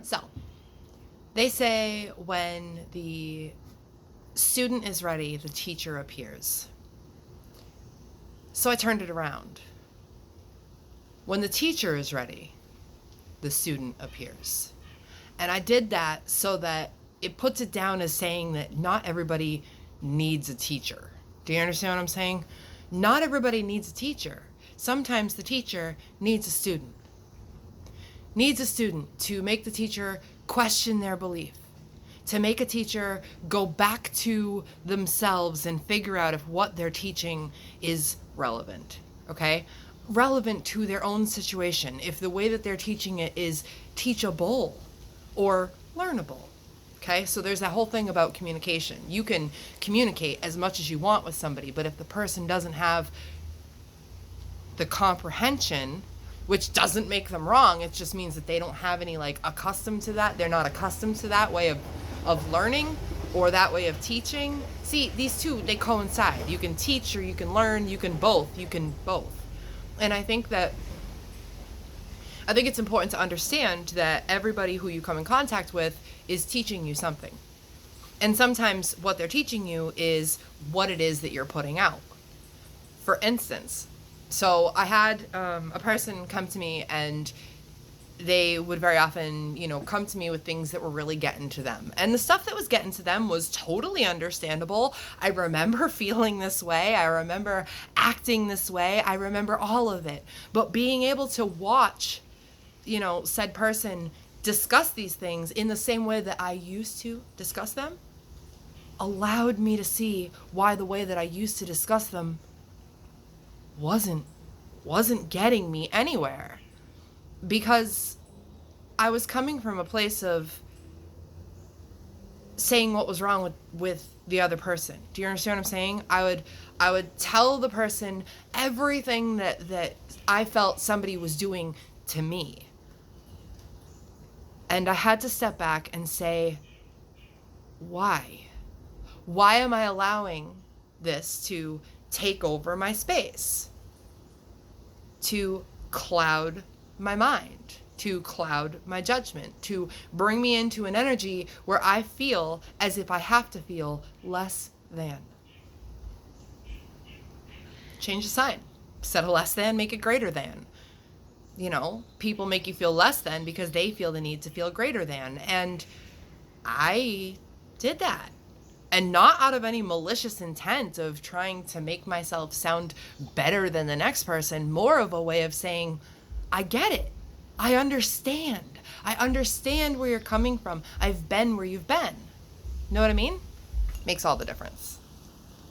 So, they say when the student is ready, the teacher appears. So I turned it around. When the teacher is ready, the student appears. And I did that so that it puts it down as saying that not everybody needs a teacher. Do you understand what I'm saying? Not everybody needs a teacher. Sometimes the teacher needs a student. Needs a student to make the teacher question their belief, to make a teacher go back to themselves and figure out if what they're teaching is relevant, okay? Relevant to their own situation, if the way that they're teaching it is teachable or learnable. Okay, so there's that whole thing about communication. You can communicate as much as you want with somebody, but if the person doesn't have the comprehension, which doesn't make them wrong, it just means that they don't have any accustomed to that. They're not accustomed to that way of learning or that way of teaching. See, these two, they coincide. You can teach or you can learn, you can both. And I think it's important to understand that everybody who you come in contact with is teaching you something. And sometimes what they're teaching you is what it is that you're putting out. For instance, so I had a person come to me, and they would very often, come to me with things that were really getting to them. And the stuff that was getting to them was totally understandable. I remember feeling this way. I remember acting this way. I remember all of it. But being able to watch, said person discuss these things in the same way that I used to discuss them allowed me to see why the way that I used to discuss them wasn't getting me anywhere. Because I was coming from a place of saying what was wrong with the other person. Do you understand what I'm saying? I would tell the person everything that I felt somebody was doing to me. And I had to step back and say, why? Why am I allowing this to take over my space? To cloud my mind, to cloud my judgment, to bring me into an energy where I feel as if I have to feel less than. Change the sign. Instead of less than, make it greater than. People make you feel less than because they feel the need to feel greater than. And I did that. And not out of any malicious intent of trying to make myself sound better than the next person, more of a way of saying, I get it. I understand. I understand where you're coming from. I've been where you've been. Know what I mean? Makes all the difference.